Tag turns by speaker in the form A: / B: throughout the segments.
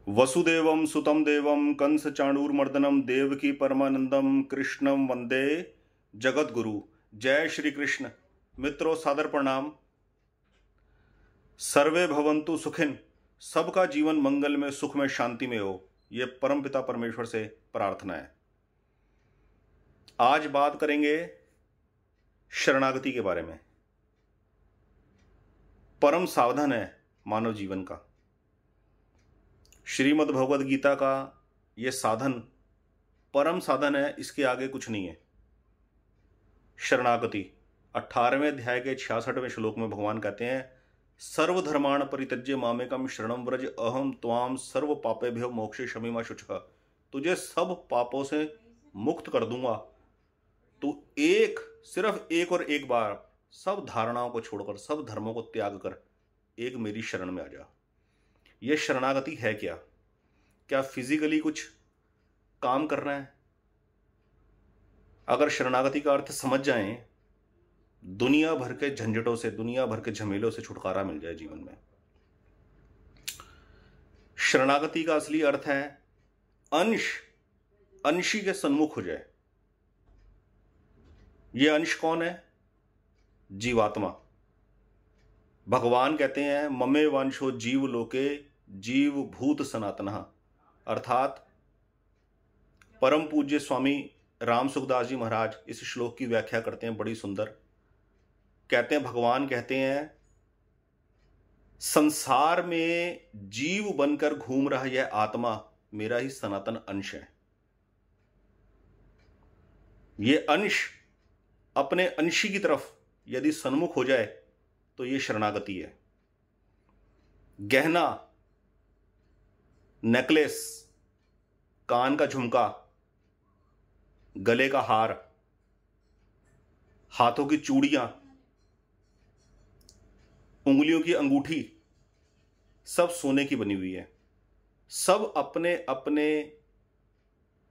A: वसुदेवं सुतं देवं कंस चाणूरमर्दनम देवकी परमानंदम कृष्णम वंदे जगद्गुरु। जय श्री कृष्ण। मित्रों, सादर प्रणाम। सर्वे भवन्तु सुखिन, सबका जीवन मंगल में, सुख में, शांति में हो, ये परमपिता परमेश्वर से प्रार्थना है। आज बात करेंगे शरणागति के बारे में। परम साधन है मानव जीवन का। श्रीमद् भगवद गीता का ये साधन परम साधन है, इसके आगे कुछ नहीं है। शरणागति 18वें अध्याय के 66वें श्लोक में भगवान कहते हैं, सर्वधर्माण परित्यज्य मामेकम शरणम व्रज अहम त्वाम सर्व पापेभ्यो मोक्षयिष्यामि मा शुचः। तुझे सब पापों से मुक्त कर दूंगा। तू सिर्फ एक और एक बार सब धारणाओं को छोड़कर, सब धर्मों को त्याग कर एक मेरी शरण में आ जा। यह शरणागति है क्या? क्या फिजिकली कुछ काम करना है? अगर शरणागति का अर्थ समझ जाएं, दुनिया भर के झंझटों से, दुनिया भर के झमेलों से छुटकारा मिल जाए जीवन में। शरणागति का असली अर्थ है अंशी के सन्मुख हो जाए। यह अंश कौन है? जीवात्मा। भगवान कहते हैं, ममे वंशो जीव लोके जीव भूत सनातनः। अर्थात परम पूज्य स्वामी राम सुखदास जी महाराज इस श्लोक की व्याख्या करते हैं बड़ी सुंदर। कहते हैं, भगवान कहते हैं, संसार में जीव बनकर घूम रहा यह आत्मा मेरा ही सनातन अंश है। यह अंश अपने अंशी की तरफ यदि सन्मुख हो जाए तो यह शरणागति है। गहना, नेकलेस, कान का झुमका, गले का हार, हाथों की चूड़ियां, उंगलियों की अंगूठी, सब सोने की बनी हुई है। सब अपने अपने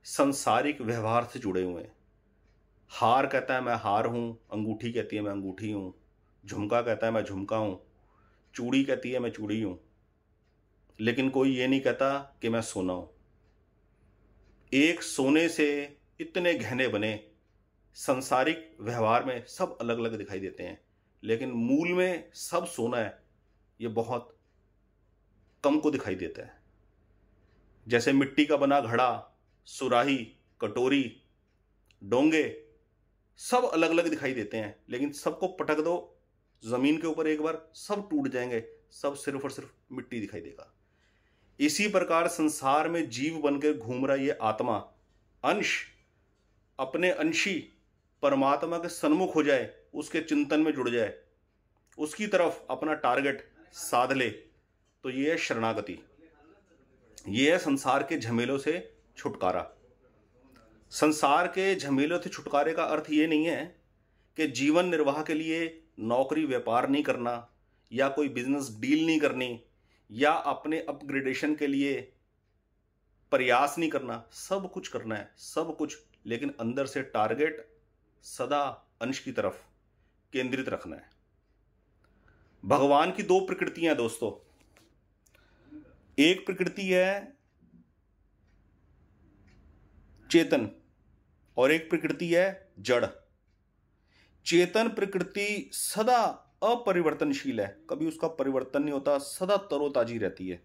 A: सांसारिक व्यवहार से जुड़े हुए हैं। हार कहता है मैं हार हूं, अंगूठी कहती है मैं अंगूठी हूं, झुमका कहता है मैं झुमका हूं, चूड़ी कहती है मैं चूड़ी हूं, लेकिन कोई ये नहीं कहता कि मैं सोना हूं। एक सोने से इतने गहने बने, सांसारिक व्यवहार में सब अलग अलग दिखाई देते हैं, लेकिन मूल में सब सोना है। ये बहुत कम को दिखाई देता है। जैसे मिट्टी का बना घड़ा, सुराही, कटोरी, डोंगे, सब अलग अलग दिखाई देते हैं, लेकिन सबको पटक दो जमीन के ऊपर एक बार, सब टूट जाएंगे, सब सिर्फ और सिर्फ मिट्टी दिखाई देगा। इसी प्रकार संसार में जीव बनकर घूम रहा ये आत्मा, अंश अपने अंशी परमात्मा के सन्मुख हो जाए, उसके चिंतन में जुड़ जाए, उसकी तरफ अपना टारगेट साध ले, तो ये है शरणागति। ये है संसार के झमेलों से छुटकारा। संसार के झमेलों से छुटकारे का अर्थ ये नहीं है कि जीवन निर्वाह के लिए नौकरी व्यापार नहीं करना, या कोई बिजनेस डील नहीं करनी, या अपने अपग्रेडेशन के लिए प्रयास नहीं करना। सब कुछ करना है, सब कुछ, लेकिन अंदर से टारगेट सदा अंश की तरफ केंद्रित रखना है। भगवान की दो प्रकृतियां दोस्तों। एक प्रकृति है चेतन और एक प्रकृति है जड़। चेतन प्रकृति सदा अपरिवर्तनशील है, कभी उसका परिवर्तन नहीं होता, सदा तरोताजी रहती है,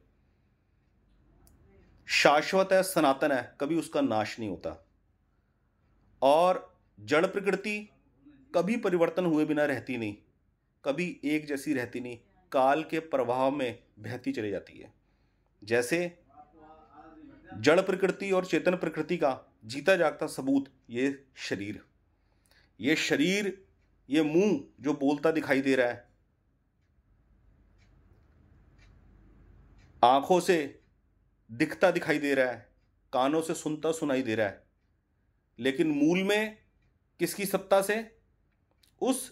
A: शाश्वत है, सनातन है, कभी उसका नाश नहीं होता। और जड़ प्रकृति कभी परिवर्तन हुए बिना रहती नहीं, कभी एक जैसी रहती नहीं, काल के प्रभाव में बहती चली जाती है। जैसे जड़ प्रकृति और चेतन प्रकृति का जीता जागता सबूत ये शरीर। ये मुंह जो बोलता दिखाई दे रहा है, आंखों से दिखता दिखाई दे रहा है, कानों से सुनता सुनाई दे रहा है, लेकिन मूल में किसकी सत्ता से? उस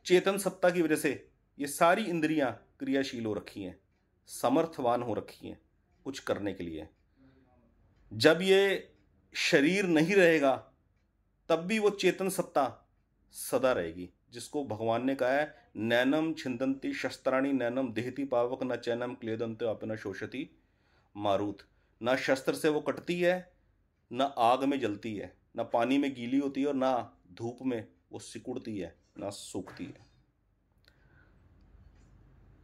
A: चेतन सत्ता की वजह से ये सारी इंद्रियां क्रियाशील हो रखी हैं, समर्थवान हो रखी हैं कुछ करने के लिए। जब ये शरीर नहीं रहेगा तब भी वो चेतन सत्ता सदा रहेगी, जिसको भगवान ने कहा है, नैनम छिंदंती शस्त्राणी नैनम देहति पावक न चैनम क्लेदंत अपना शोषति मारुत। ना शस्त्र से वो कटती है, ना आग में जलती है, ना पानी में गीली होती है और ना धूप में वो सिकुड़ती है, ना सूखती है।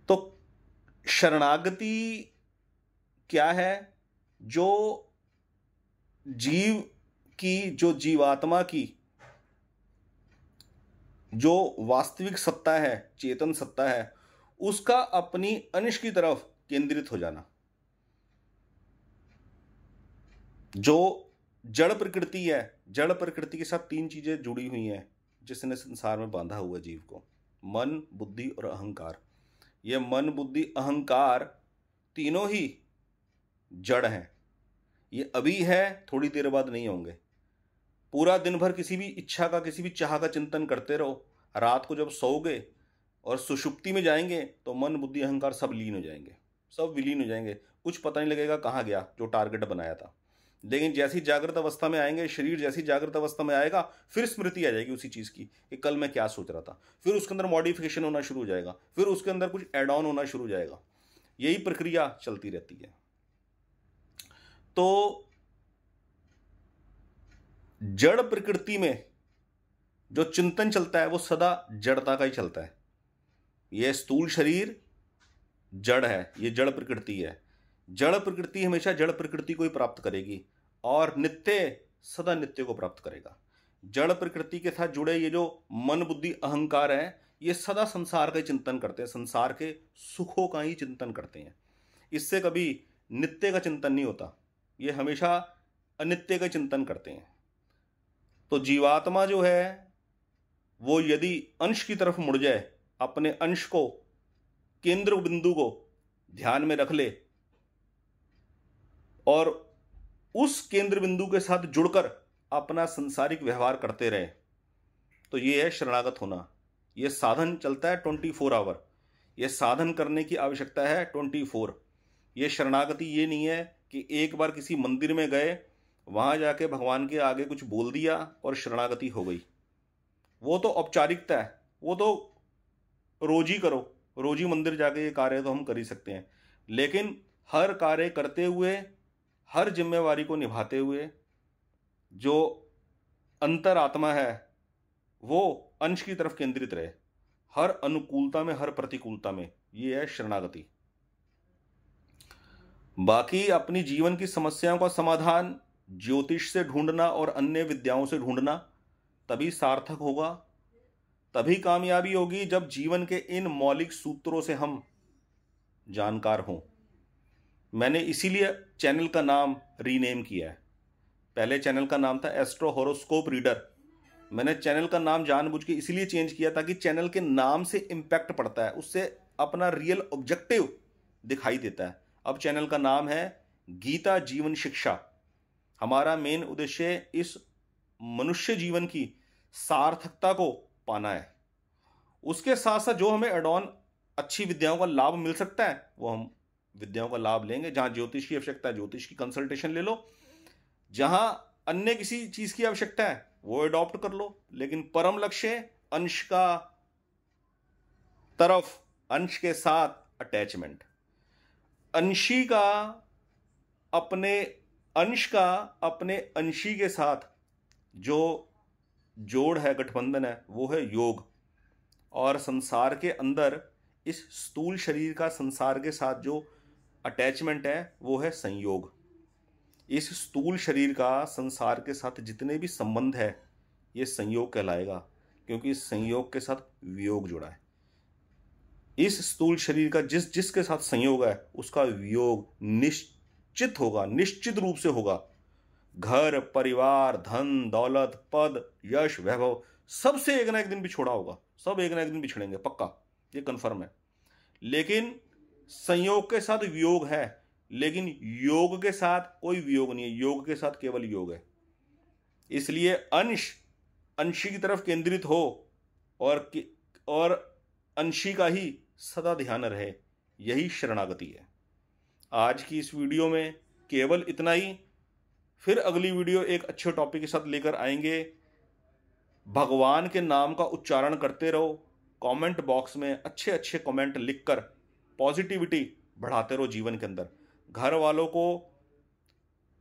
A: तो शरणागति क्या है? जो जीव की, जो जीवात्मा की जो वास्तविक सत्ता है, चेतन सत्ता है, उसका अपनी अंश की तरफ केंद्रित हो जाना। जो जड़ प्रकृति है, जड़ प्रकृति के साथ तीन चीजें जुड़ी हुई हैं जिसने संसार में बांधा हुआ जीव को: मन, बुद्धि और अहंकार। ये मन, बुद्धि, अहंकार तीनों ही जड़ हैं। ये अभी है, थोड़ी देर बाद नहीं होंगे। पूरा दिन भर किसी भी इच्छा का, किसी भी चाह का चिंतन करते रहो, रात को जब सोओगे और सुषुप्ति में जाएंगे तो मन, बुद्धि, अहंकार सब लीन हो जाएंगे, सब विलीन हो जाएंगे। कुछ पता नहीं लगेगा कहाँ गया जो टारगेट बनाया था। लेकिन जैसी जागृत अवस्था में आएंगे, शरीर जैसी जागृत अवस्था में आएगा, फिर स्मृति आ जाएगी उसी चीज़ की कि कल मैं क्या सोच रहा था। फिर उसके अंदर मॉडिफिकेशन होना शुरू हो जाएगा, फिर उसके अंदर कुछ एड ऑन होना शुरू हो जाएगा। यही प्रक्रिया चलती रहती है। तो जड़ प्रकृति में जो चिंतन चलता है वो सदा जड़ता का ही चलता है। यह स्थूल शरीर जड़ है, ये जड़ प्रकृति है। जड़ प्रकृति हमेशा जड़ प्रकृति को ही प्राप्त करेगी और नित्य सदा नित्य को प्राप्त करेगा। जड़ प्रकृति के साथ जुड़े ये जो मन, बुद्धि, अहंकार है, ये सदा संसार का ही चिंतन करते हैं, संसार के सुखों का ही चिंतन करते हैं। इससे कभी नित्य का चिंतन नहीं होता, ये हमेशा अनित्य का चिंतन करते हैं। तो जीवात्मा जो है वो यदि अंश की तरफ मुड़ जाए, अपने अंश को, केंद्र बिंदु को ध्यान में रख ले और उस केंद्र बिंदु के साथ जुड़कर अपना संसारिक व्यवहार करते रहे, तो ये है शरणागत होना। ये साधन चलता है 24 आवर, ये साधन करने की आवश्यकता है 24। ये शरणागति ये नहीं है कि एक बार किसी मंदिर में गए, वहां जाके भगवान के आगे कुछ बोल दिया और शरणागति हो गई। वो तो औपचारिकता है, वो तो रोज ही करो, रोज ही मंदिर जाके ये कार्य तो हम कर ही सकते हैं। लेकिन हर कार्य करते हुए, हर जिम्मेवारी को निभाते हुए जो अंतर आत्मा है वो अंश की तरफ केंद्रित रहे, हर अनुकूलता में, हर प्रतिकूलता में। ये है शरणागति। बाकी अपनी जीवन की समस्याओं का समाधान ज्योतिष से ढूंढना और अन्य विद्याओं से ढूंढना तभी सार्थक होगा, तभी कामयाबी होगी जब जीवन के इन मौलिक सूत्रों से हम जानकार हों। मैंने इसीलिए चैनल का नाम रीनेम किया है। पहले चैनल का नाम था एस्ट्रो हॉरोस्कोप रीडर। मैंने चैनल का नाम जानबूझ के इसीलिए चेंज किया ताकि चैनल के नाम से इम्पैक्ट पड़ता है, उससे अपना रियल ऑब्जेक्टिव दिखाई देता है। अब चैनल का नाम है गीता जीवन शिक्षा। हमारा मेन उद्देश्य इस मनुष्य जीवन की सार्थकता को पाना है। उसके साथ साथ जो हमें एड ऑन अच्छी विद्याओं का लाभ मिल सकता है वो हम विद्याओं का लाभ लेंगे। जहां ज्योतिष की आवश्यकता है ज्योतिष की कंसल्टेशन ले लो, जहां अन्य किसी चीज की आवश्यकता है वो अडॉप्ट कर लो। लेकिन परम लक्ष्य अंश का तरफ, अंश के साथ अटैचमेंट, अंशी का अपने अंश का अपने अंशी के साथ जो जोड़ है, गठबंधन है, वो है योग। और संसार के अंदर इस स्थूल शरीर का संसार के साथ जो अटैचमेंट है वो है संयोग। इस स्थूल शरीर का संसार के साथ जितने भी संबंध है ये संयोग कहलाएगा, क्योंकि इस संयोग के साथ वियोग जुड़ा है। इस स्थूल शरीर का जिसके साथ संयोग है उसका वियोग निश्चित होगा, निश्चित रूप से होगा। घर, परिवार, धन, दौलत, पद, यश, वैभव सबसे एक ना एक दिन बिछोड़ा होगा, सब एक ना एक दिन बिछड़ेंगे, पक्का, ये कंफर्म है। लेकिन संयोग के साथ वियोग है, लेकिन योग के साथ कोई वियोग नहीं है, योग के साथ केवल योग है। इसलिए अंशी की तरफ केंद्रित हो और अंशी का ही सदा ध्यान रहे, यही शरणागति है। आज की इस वीडियो में केवल इतना ही। फिर अगली वीडियो एक अच्छे टॉपिक के साथ लेकर आएंगे। भगवान के नाम का उच्चारण करते रहो, कमेंट बॉक्स में अच्छे अच्छे कमेंट लिखकर पॉजिटिविटी बढ़ाते रहो जीवन के अंदर। घर वालों को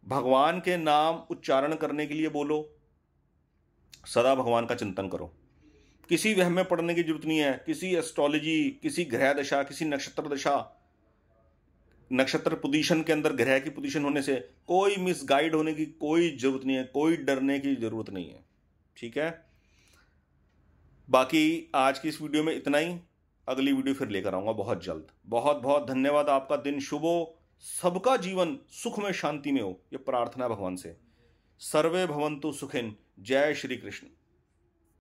A: भगवान के नाम उच्चारण करने के लिए बोलो, सदा भगवान का चिंतन करो। किसी वहम में पड़ने की जरूरत नहीं है। किसी एस्ट्रोलॉजी, किसी ग्रह दशा, किसी नक्षत्र दशा, नक्षत्र पोजीशन के अंदर ग्रह की पोजीशन होने से कोई मिसगाइड होने की कोई जरूरत नहीं है, कोई डरने की जरूरत नहीं है। ठीक है, बाकी आज की इस वीडियो में इतना ही। अगली वीडियो फिर लेकर आऊंगा बहुत जल्द। बहुत बहुत धन्यवाद। आपका दिन शुभ हो, सबका जीवन सुख में शांति में हो, ये प्रार्थना भगवान से। सर्वे भवन्तु सुखिन। जय श्री कृष्ण।